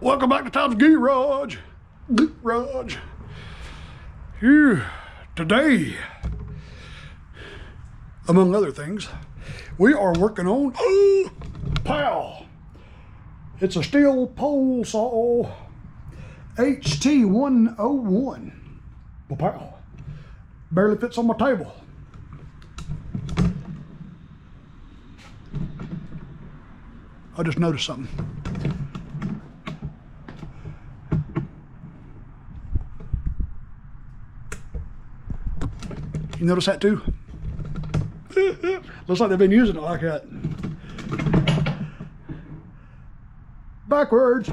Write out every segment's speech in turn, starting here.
Welcome back to Tom's Garage. Garage. Here today, among other things, we are working on pow. It's a Stihl pole saw HT101. Pow. Barely fits on my table. I just noticed something. You notice that too? Looks like they've been using it like that. Backwards.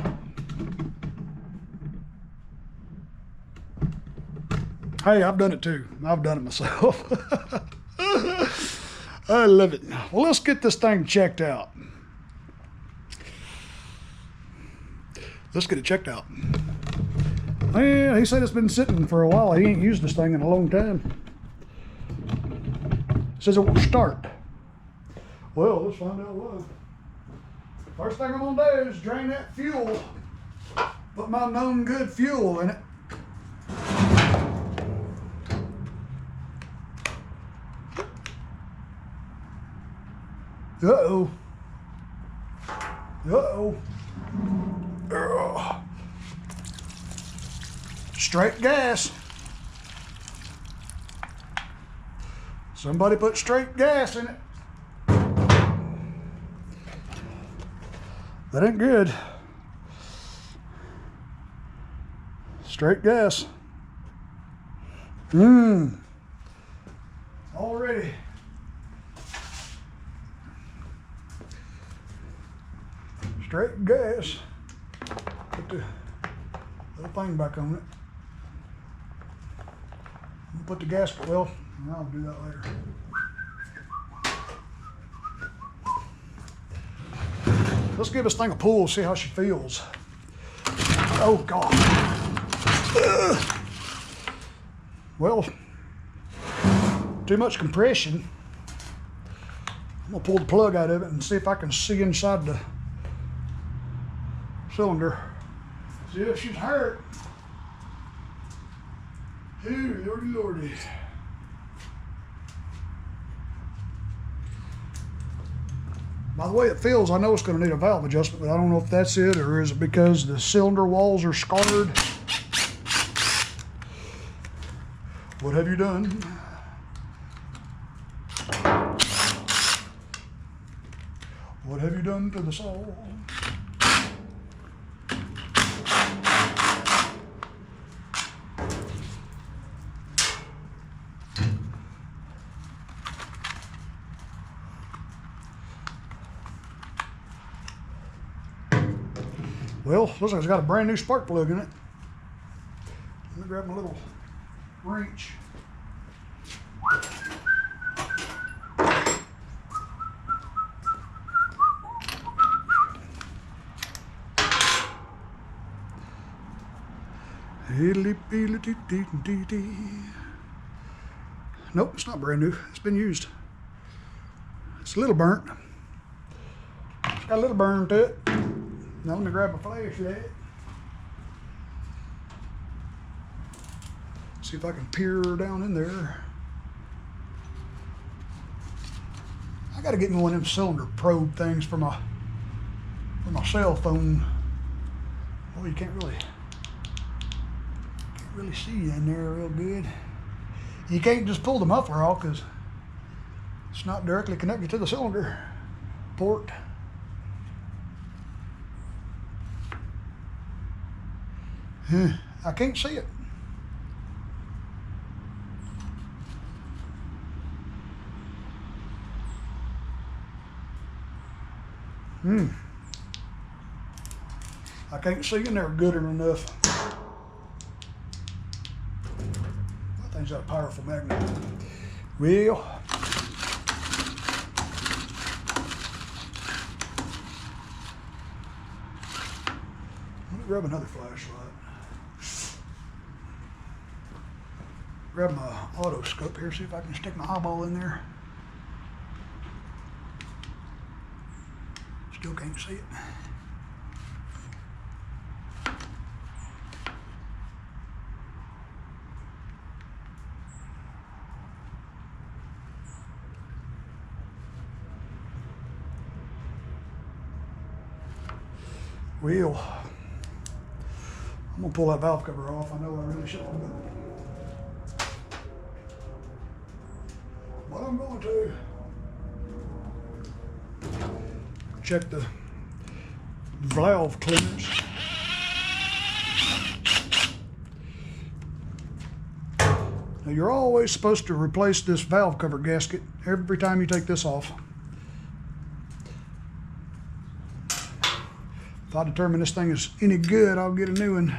Hey, I've done it too. I've done it myself. I love it. Well, let's get this thing checked out. Let's get it checked out. Yeah, he said it's been sitting for a while. He ain't used this thing in a long time. Says it won't start. Well, let's find out why. First thing I'm gonna do is drain that fuel. Put my known good fuel in it. Uh-oh. Uh-oh. Straight gas. Somebody put straight gas in it. That ain't good. Straight gas. Already. Straight gas. Put the little thing back on it. Put the gasket, well, I'll do that later. Let's give this thing a pull, see how she feels. Oh God. Well, too much compression. I'm gonna pull the plug out of it and see if I can see inside the cylinder. See if she's hurt. Ooh, lordy, lordy. By the way it feels, I know it's going to need a valve adjustment, but I don't know if that's it, or is it because the cylinder walls are scarred? What have you done? What have you done to the saw? Well, looks like it's got a brand new spark plug in it. Let me grab my little wrench. Nope, it's not brand new. It's been used. It's a little burnt. It's got a little burn to it. Now let me grab a flashlight. See if I can peer down in there. I gotta get me one of them cylinder probe things for my cell phone. Oh, you can't really see in there real good. You can't just pull the muffler off because it's not directly connected to the cylinder port. I can't see it. I can't see in there good enough. That thing's got a powerful magnet. Well, let me grab another flashlight. Grab my otoscope here, see if I can stick my eyeball in there. Still can't see it. Well, I'm gonna pull that valve cover off. I know I really shouldn't, but I'm going to check the valve clearance. Now you're always supposed to replace this valve cover gasket every time you take this off. If I determine this thing is any good, I'll get a new one.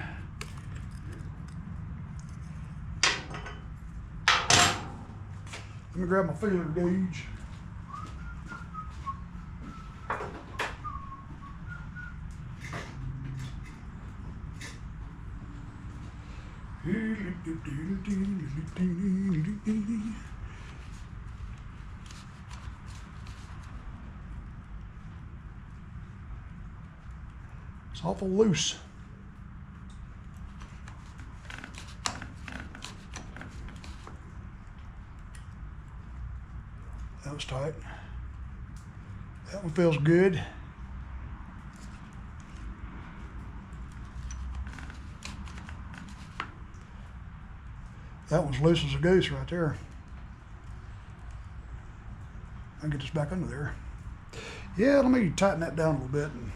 Let me grab my feeler gauge. It's awful loose. That was tight. That one feels good. That one's loose as a goose right there. I can get this back under there. Yeah, let me tighten that down a little bit and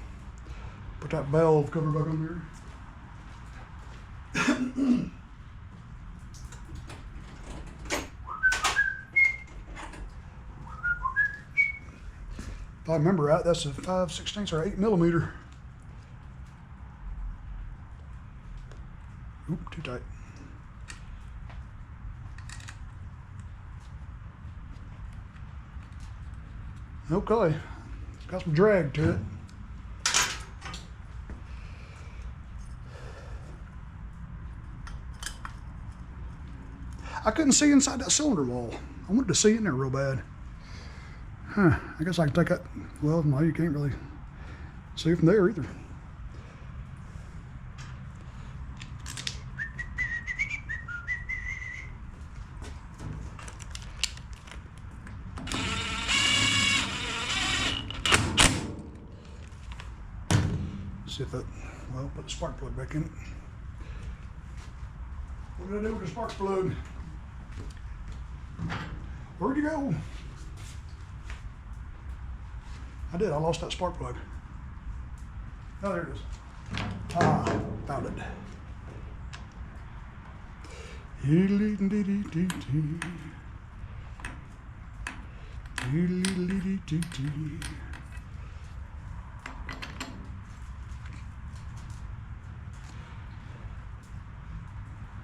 put that valve cover back on there. If I remember right, that's a 5/16 or 8mm. Oop, too tight. Okay, it's got some drag to it. I couldn't see inside that cylinder wall. I wanted to see in there real bad. Huh, I guess I can take that. Well, no, you can't really see from there either. See if that, well, put the spark plug back in it. What did I do with the spark plug? Where'd you go? I did, I lost that spark plug. Oh, there it is. Ah, found it.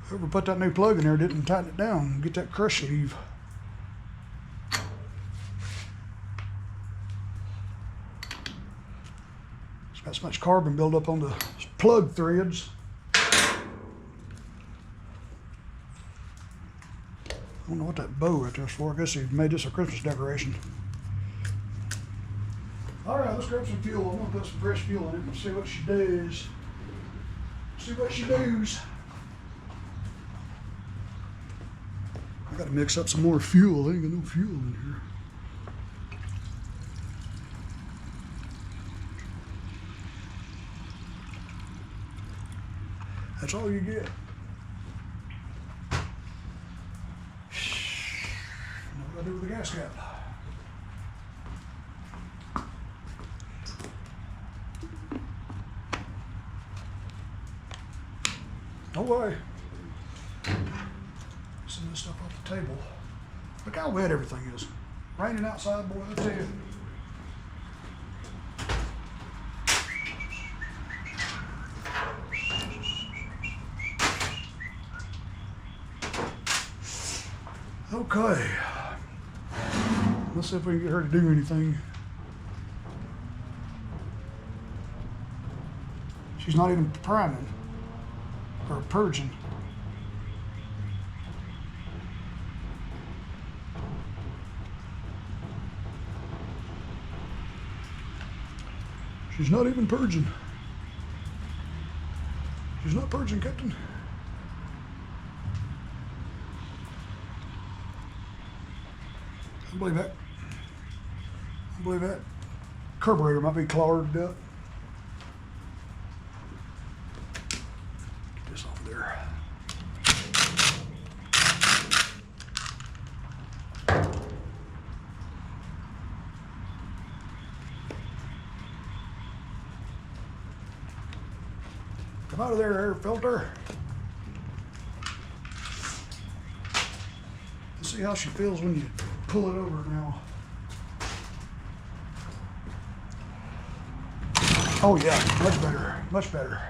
Whoever put that new plug in there didn't tighten it down and get that crush sleeve. It's got so much carbon buildup on the plug threads. I don't know what that bow right there's for. I guess he made this a Christmas decoration. All right, let's grab some fuel. I'm gonna put some fresh fuel in it and see what she does. See what she does. I gotta mix up some more fuel. I ain't got no fuel in here. That's all you get. Now what do I do with the gas cap? No way. Some of this stuff off the table. Look how wet everything is. Raining outside, boy, I tell you. Okay. Let's see if we can get her to do anything. She's not even priming or purging. She's not even purging. She's not purging, Captain. I believe that. I believe that carburetor might be clogged up. Come out of there, air filter. Let's see how she feels when you pull it over now. Oh yeah, much better, much better.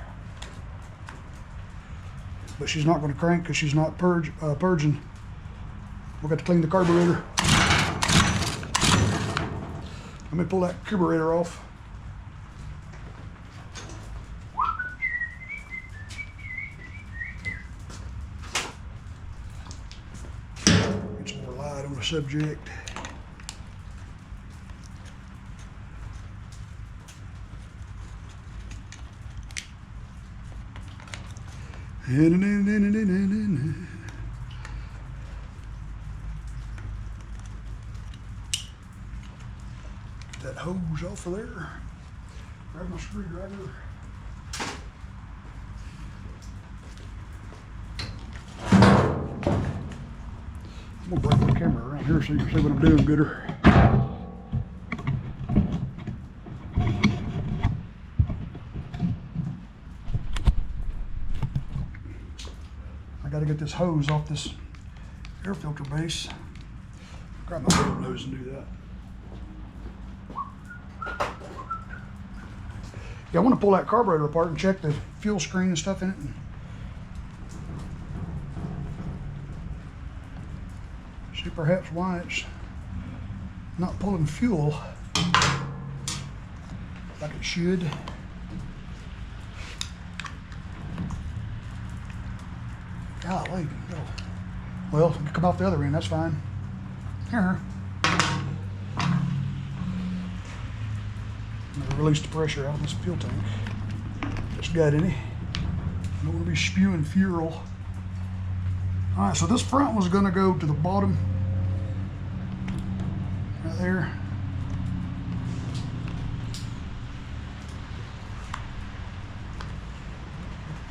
But she's not going to crank because she's not purging. We've got to clean the carburetor. Let me pull that carburetor off. Get some more light on the subject. Get that hose off of there. Grab my screwdriver. I'm gonna bring the camera around here so you can see what I'm doing gooder. I got to get this hose off this air filter base. Grab my belt nose and do that. Yeah, I want to pull that carburetor apart and check the fuel screen and stuff in it. See perhaps why it's not pulling fuel like it should. Golly, well, you come off the other end, that's fine. Here. Release the pressure out of this fuel tank. Just got any. Don't want to be spewing fuel. All right, so this front one's going to go to the bottom, right there.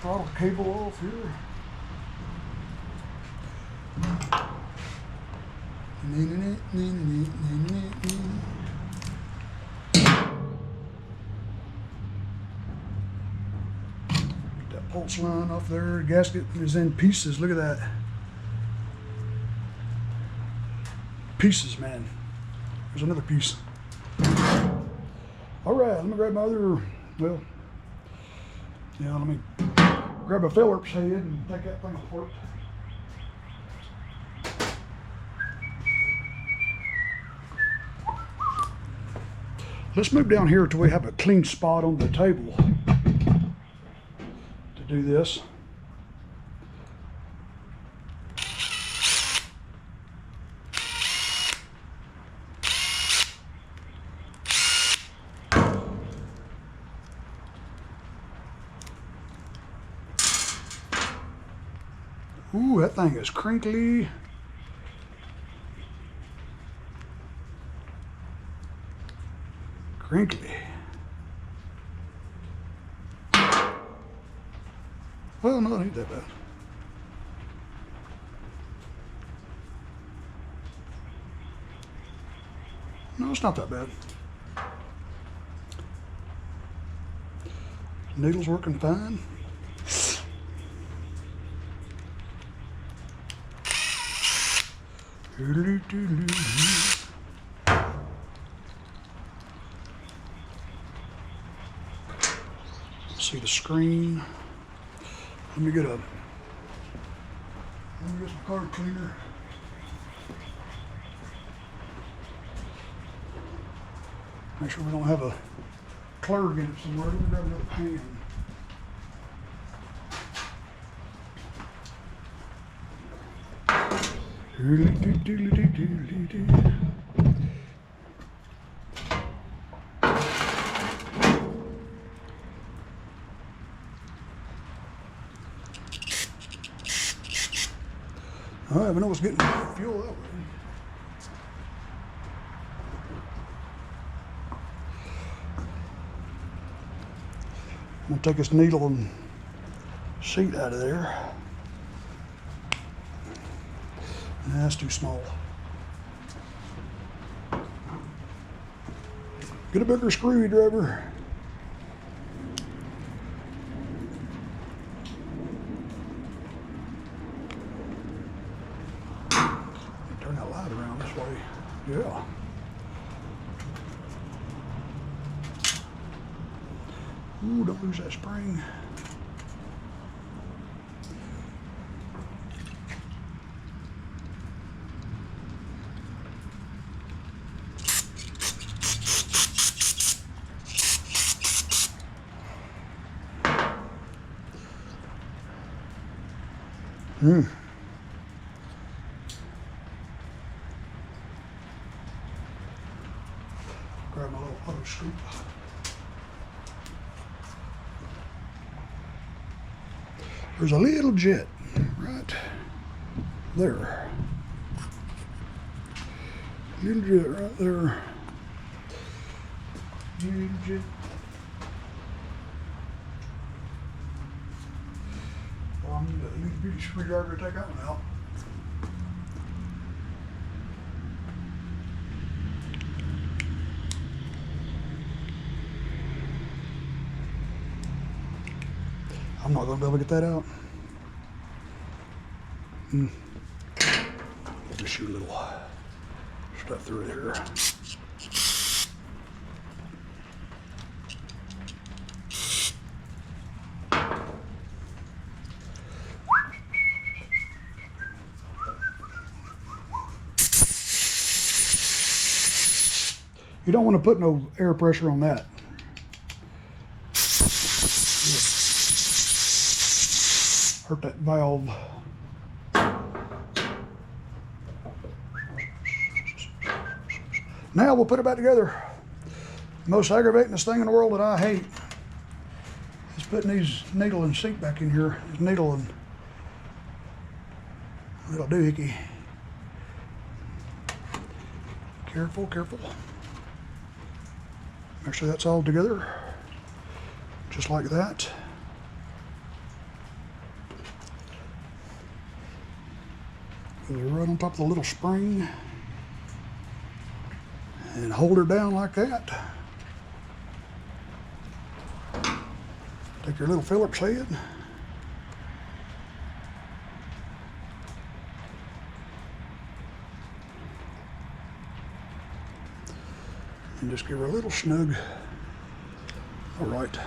Throttle cable off here. That pulse line off there. Gasket is in pieces. Look at that. Pieces, man. There's another piece. All right, let me grab my other, well, yeah, let me grab a Phillips head and take that thing apart. Let's move down here till we have a clean spot on the table to do this. Ooh, that thing is crinkly. Crinkly. Well, no, it ain't that bad. No, it's not that bad. Needle's working fine. See the screen. Let me get some card cleaner. Make sure we don't have a clerg in it somewhere. Let me grab another pan. All right, we know what's getting fuel that way. I'm gonna take this needle and seat out of there. Nah, that's too small. Get a bigger screwdriver. Ooh, don't lose that spring. Grab my little auto scoop. There's a little jet right there. Little jet right there. Little jet. Well, I need a little bitty screwdriver to take that one out. I'm not going to be able to get that out. Just shoot a little stuff through here. You don't want to put no air pressure on that. Hurt that valve. Now we'll put it back together. The most aggravating thing in the world that I hate is putting these needle and seat back in here. Needle and little doohickey. Careful, careful. Make sure that's all together, just like that. Put it right on top of the little spring and hold her down like that. Take your little Phillips head and just give her a little snug. All right.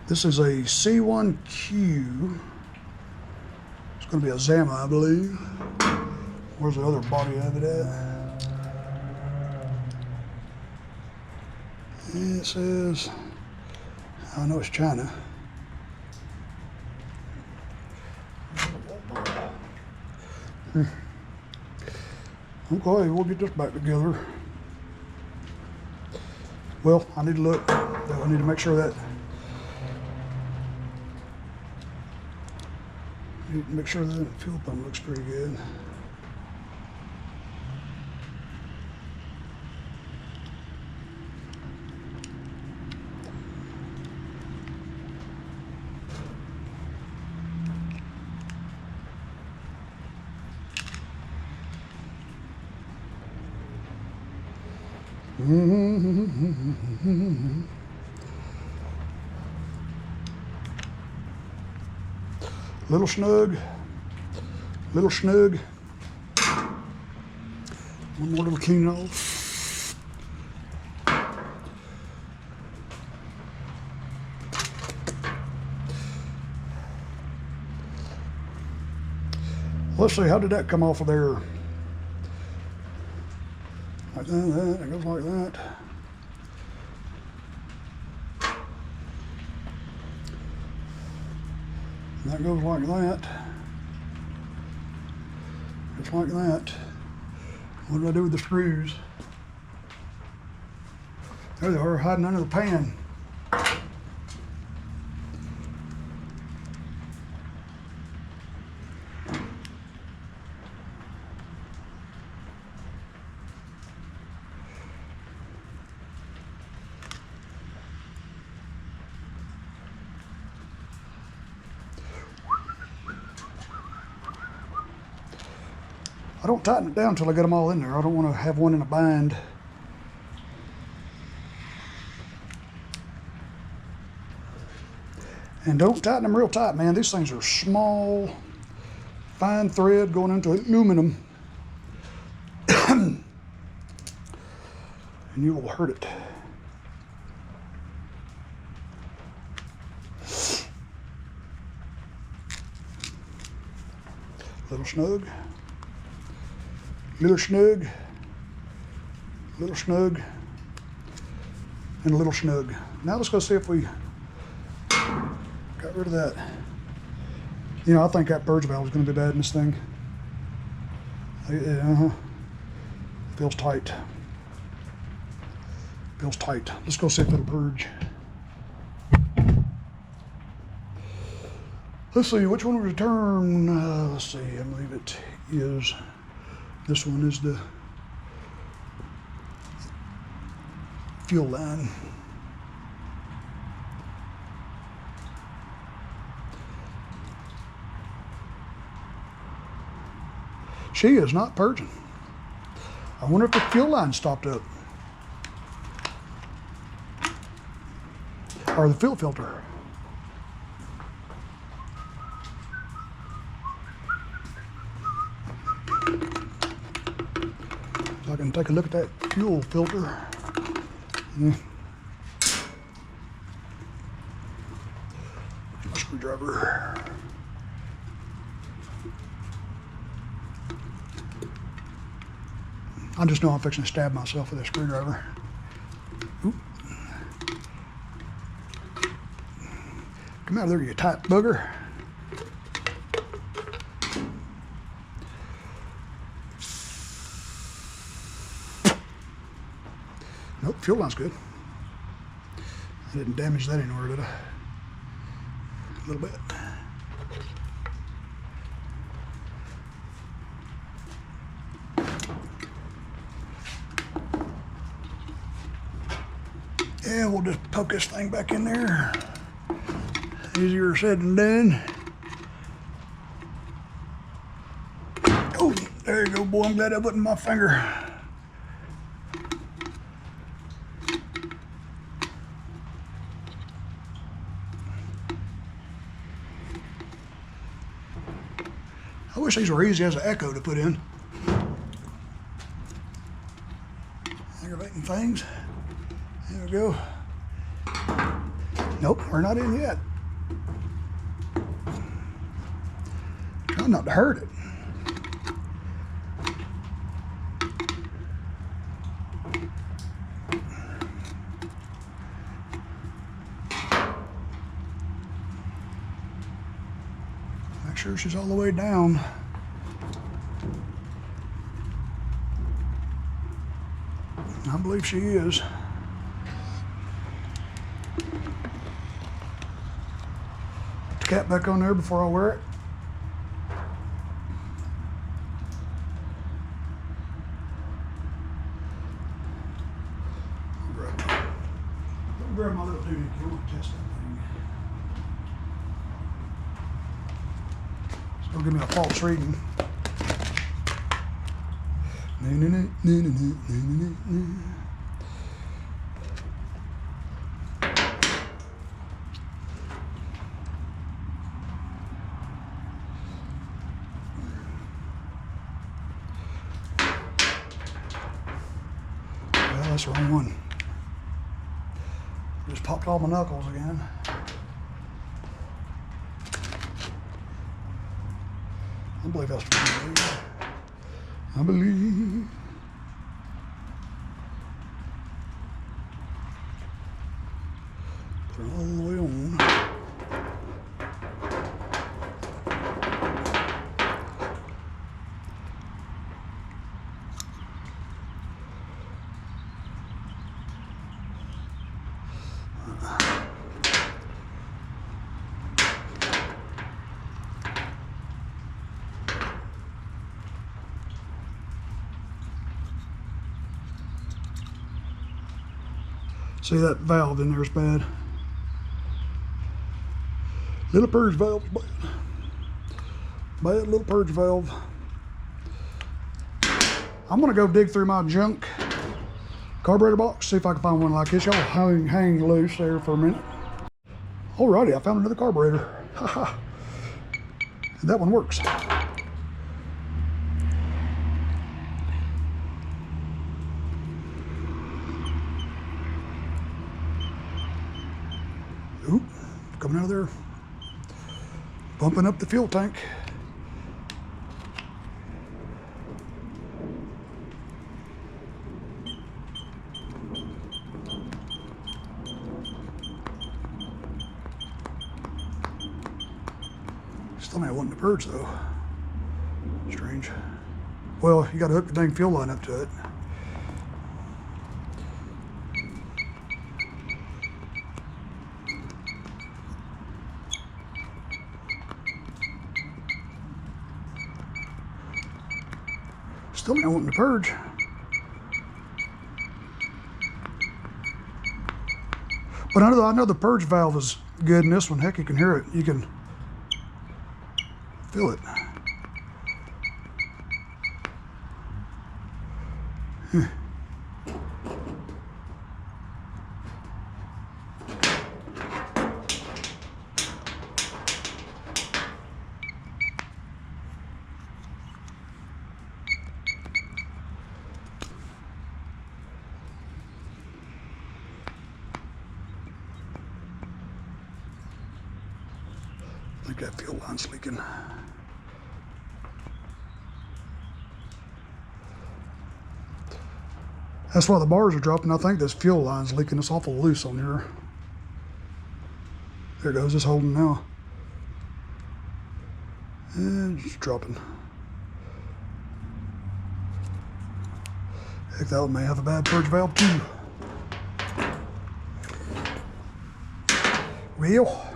This is a C1Q. It's going to be a Zama, I believe. Where's the other body of it at? It says, I know it's China. Okay, we'll get this back together. Well, I need to look. I need to make sure that. Make sure that fuel pump looks pretty good. Little snug, little snug. One more little clean off. Let's see, how did that come off of there? Like that, it goes like that. And that goes like that. Just like that. What do I do with the screws? There they are, hiding under the pan. I don't tighten it down until I get them all in there. I don't want to have one in a bind. And don't tighten them real tight, man. These things are small, fine thread going into aluminum. and you will hurt it. Little snug, little snug, little snug, and a little snug. Now let's go see if we got rid of that. You know, I think that purge valve is going to be bad in this thing. Feels tight. Feels tight. Let's go see if it'll purge. Let's see, which one will return? Let's see, I believe it is, this one is the fuel line. She is not purging. I wonder if the fuel line stopped up. Or the fuel filter. So I can take a look at that fuel filter. Yeah. My screwdriver. I just know I'm fixing to stab myself with a screwdriver. Oop. Come out of there, you tight bugger. Nope, fuel line's good. I didn't damage that anywhere, did I? A little bit. Yeah, we'll just poke this thing back in there. Easier said than done. Oh, there you go, boy. I'm glad I wasn't my finger. I wish these were easy as an echo to put in. Aggravating things. There we go. Nope, we're not in yet. Trying not to hurt it. Make sure she's all the way down. I believe she is. Put the cap back on there before I wear it. Grab my little duty kit. We'll test that thing. It's gonna give me a false reading. Well, that's the wrong one. Just popped all my knuckles again. I believe that's the one. I believe. Put it all the way on. See, that valve in there is bad. Little purge valve, bad. Bad little purge valve. I'm gonna go dig through my junk carburetor box, see if I can find one like this. Y'all hang loose there for a minute. Alrighty, I found another carburetor. Haha. And that one works. coming out of there, bumping up the fuel tank. Still not wanting to purge though. Strange. Well, you got to hook the dang fuel line up to it. Still not wanting to purge. But I know the purge valve is good in this one. Heck, you can hear it. You can feel it. I think that fuel line's leaking. That's why the bars are dropping. I think this fuel line's leaking. It's awful loose on here. There it goes, it's holding now. And it's dropping. Heck, that one may have a bad purge valve too. Well,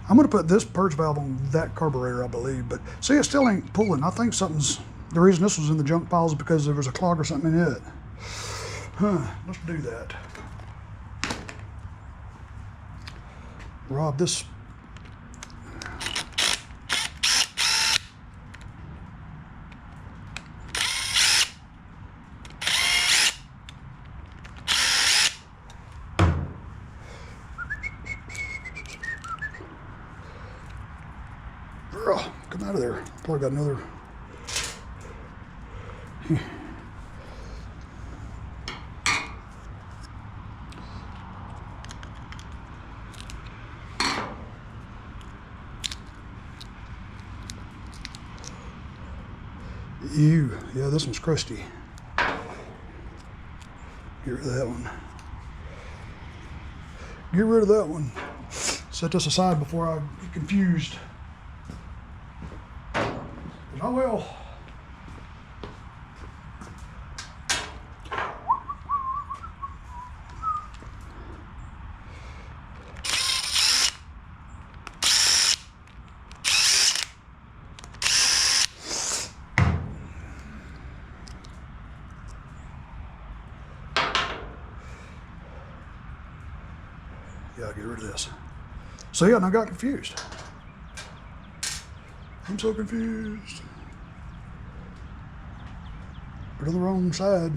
I'm going to put this purge valve on that carburetor, I believe, but see, it still ain't pulling. I think something's, the reason this was in the junk pile is because there was a clog or something in it. Let's do that. Rob, this. Girl, come out of there. Probably got another. Ew, yeah, this one's crusty. Get rid of that one. Get rid of that one. Set this aside before I get confused. I will. Yeah, I'll get rid of this. So yeah, and I got confused. I'm so confused. We're on the wrong side.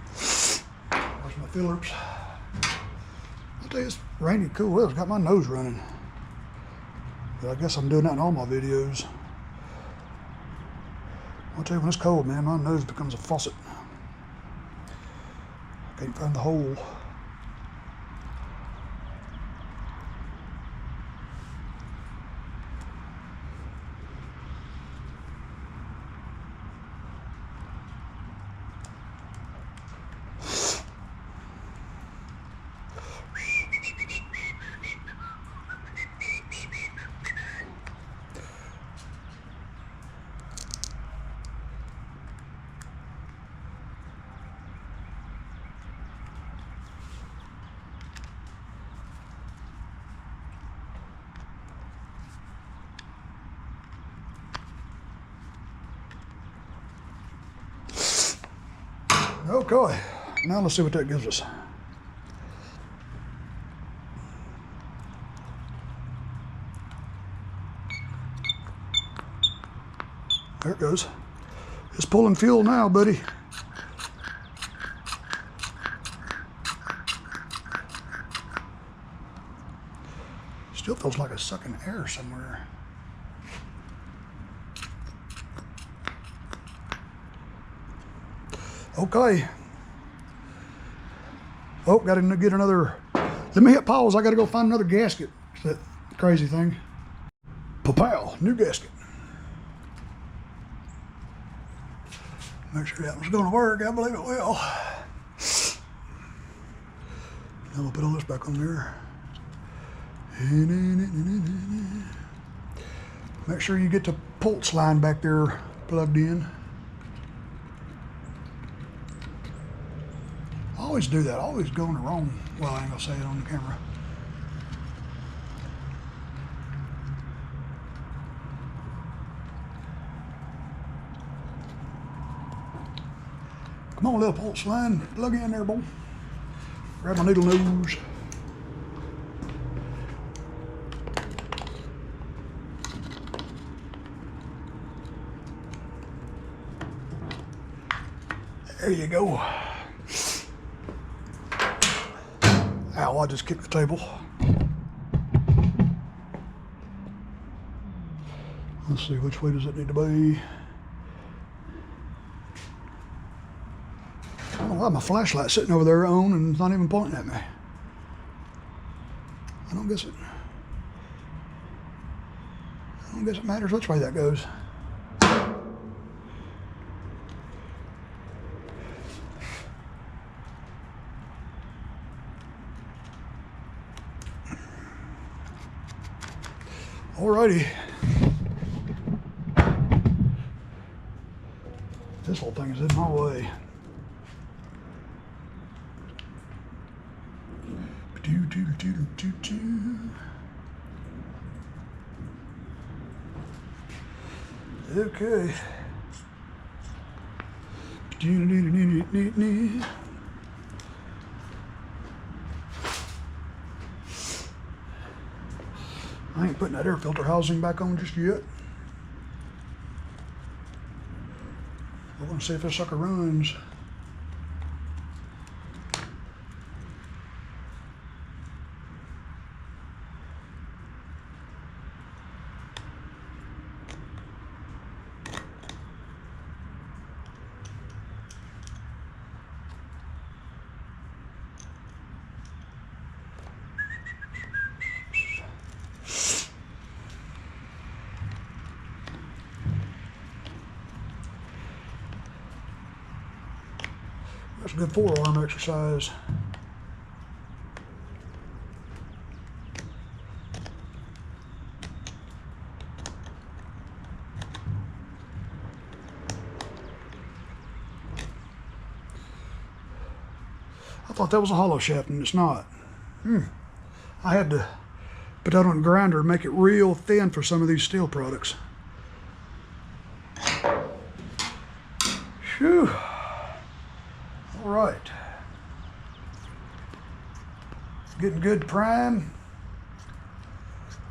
There's my fillers. I'll tell you, it's rainy, cool weather. It's got my nose running. But I guess I'm doing that in all my videos. I'll tell you, when it's cold, man, my nose becomes a faucet. I can't find the hole. Okay, now let's see what that gives us. There it goes. It's pulling fuel now, buddy. Still feels like it's sucking air somewhere. Okay. Oh, got to get another. Let me hit pause. I got to go find another gasket. It's that crazy thing. Pow, new gasket. Make sure that one's going to work. I believe it will. Now we'll put all this back on there. Make sure you get the pulse line back there plugged in. I always do that. I always go in the wrong. Well, I ain't gonna say it on the camera. Come on, little pulse line. Plug in there, boy. Grab my needle nose. There you go. Ow, I just kicked the table. Let's see, which way does it need to be? I don't know why my flashlight's sitting over there on and it's not even pointing at me. I don't guess it matters which way that goes. Alrighty. This whole thing is in my way. Okay. I ain't putting that air filter housing back on just yet. We're gonna see if this sucker runs. That's a good forearm exercise. I thought that was a hollow shaft and it's not. I had to put that on a grinder and make it real thin for some of these Stihl products. Phew. All right. Getting good prime.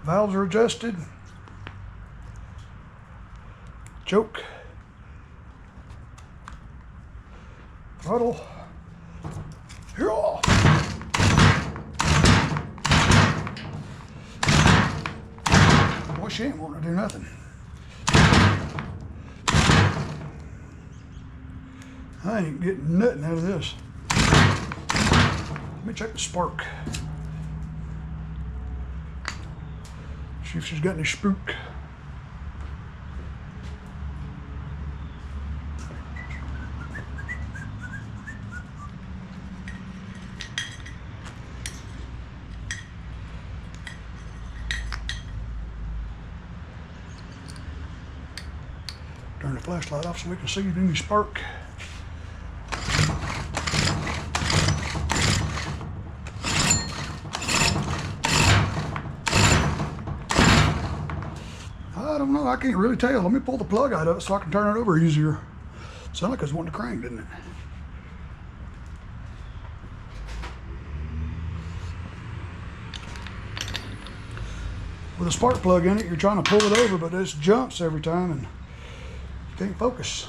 Valves are adjusted. Choke. Throttle. Here. Boy, she ain't wanting to do nothing. I ain't getting nothing out of this. Let me check the spark. See if she's got any spook. Turn the flashlight off so we can see any spark. I don't know, I can't really tell. Let me pull the plug out of it so I can turn it over easier. Sounded like I was wanting to crank, didn't it? with a spark plug in it, you're trying to pull it over, but it just jumps every time and you can't focus.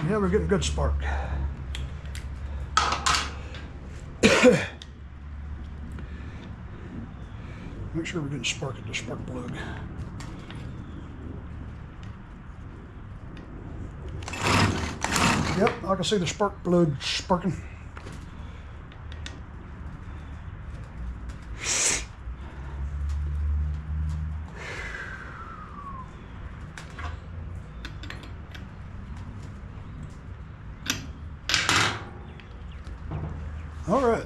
Yeah, we're getting good spark. Make sure we're getting spark at the spark plug. Yep, I can see the spark plug sparking. All right.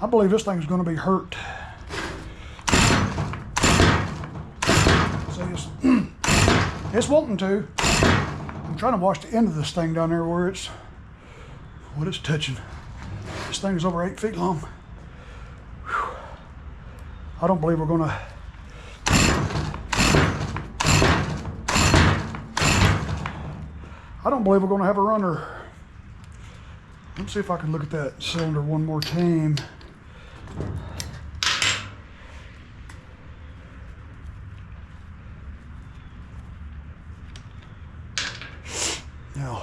I believe this thing's going to be hurt. See, it's wanting to. I'm trying to watch the end of this thing down there where it's touching. This thing's over 8 feet long. Whew. I don't believe we're going to. I don't believe we're going to have a runner. Let's see if I can look at that cylinder one more time. Now,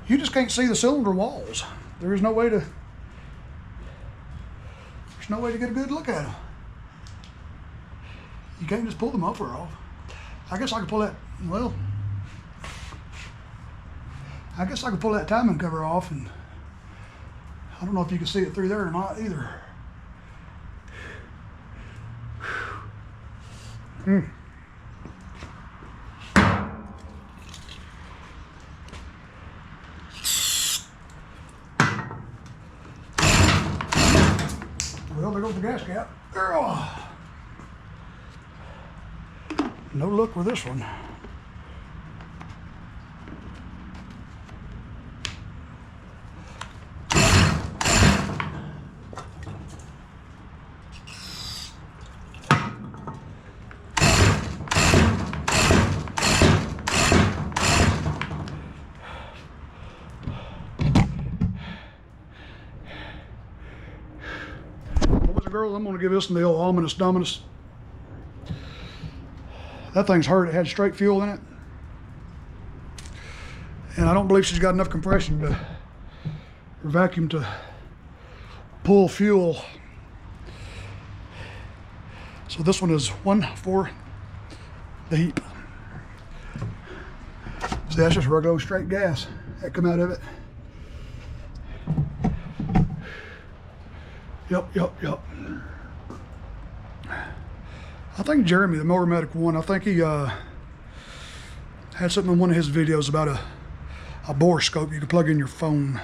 you just can't see the cylinder walls. There's no way to get a good look at them. You can't just pull the muffler off. I guess I could pull that, well, I guess I could pull that timing cover off, and I don't know if you can see it through there or not either. Well, there goes the gas cap. No luck with this one. Girls, I'm going to give this one the old ominous dominus. That thing's hurt. It had straight fuel in it. And I don't believe she's got enough compression to, or vacuum to pull fuel. So this one is 1 for the heap. See, that's just regular straight gas that come out of it. Yep. I think Jeremy, the Motor Medic one, I think he had something in one of his videos about a bore scope you can plug in your phone.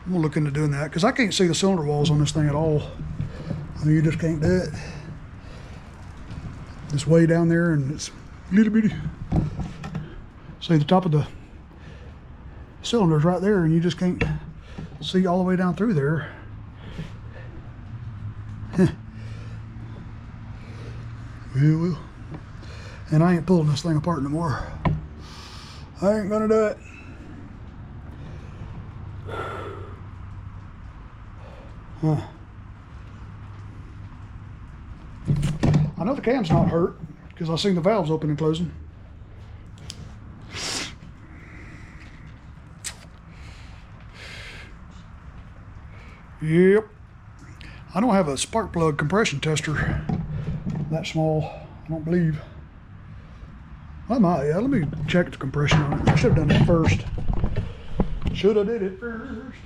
I'm gonna look into doing that because I can't see the cylinder walls on this thing at all. I mean, you just can't do it. It's way down there and it's little bitty. See, the top of the cylinder's right there and you just can't see all the way down through there. Well, and I ain't pulling this thing apart no more. I ain't gonna do it. I know the cam's not hurt because I've seen the valves open and closing. Yep. I don't have a spark plug compression tester that small, I don't believe. I might, yeah, let me check the compression on it. I should have done that first. Should have did it first.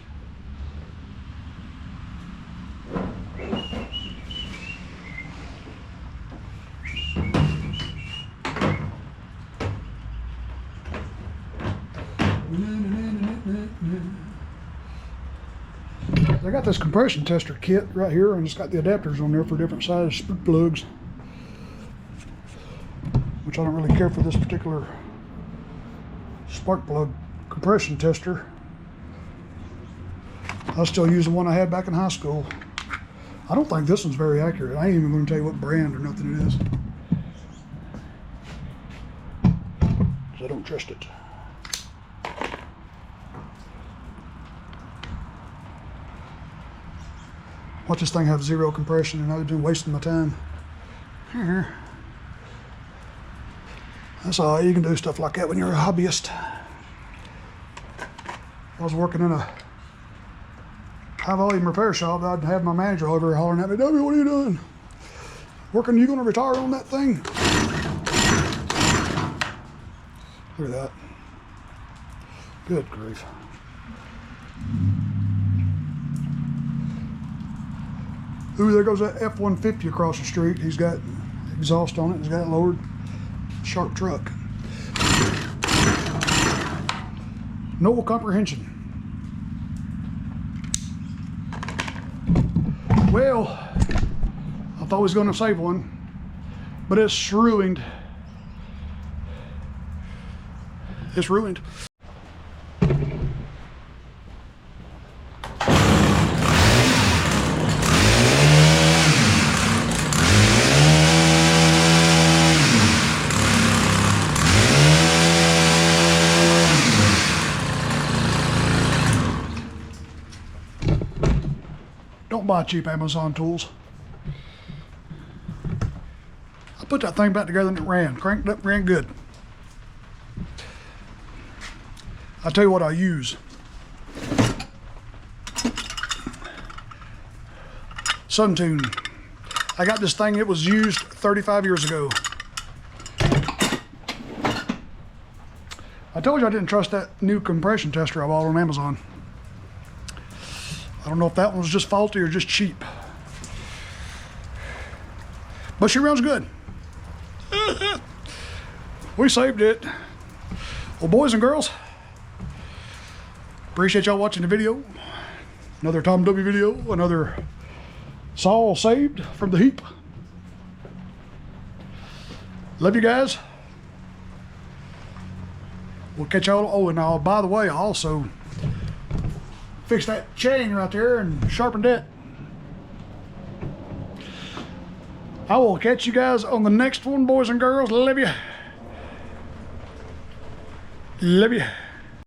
I got this compression tester kit right here, and it's got the adapters on there for different size spark plugs, which I don't really care for this particular spark plug compression tester. I still use the one I had back in high school. I don't think this one's very accurate. I ain't even going to tell you what brand or nothing it is, 'cause I don't trust it. Watch this thing have zero compression, and I've been wasting my time. That's all you can do, stuff like that when you're a hobbyist. If I was working in a high volume repair shop, I'd have my manager over here hollering at me, "W, what are you doing? Working, you gonna retire on that thing?" Look at that. Good grief. Ooh, there goes that F-150 across the street. He's got exhaust on it. He's got it lowered. Sharp truck. No comprehension. Well, I thought I was going to save one, but it's ruined. It's ruined. Don't buy cheap Amazon tools. I put that thing back together and it ran. Cranked up, ran good. I'll tell you what I use. Suntune. I got this thing, it was used 35 years ago. I told you I didn't trust that new compression tester I bought on Amazon. I don't know if that one was just faulty or just cheap. But she runs good. We saved it. Well, boys and girls, appreciate y'all watching the video. Another Tom W video, another saw saved from the heap. Love you guys. We'll catch y'all. Oh, and by the way, I also fixed that chain right there and sharpened it. I will catch you guys on the next one, boys and girls. Love you. Love you.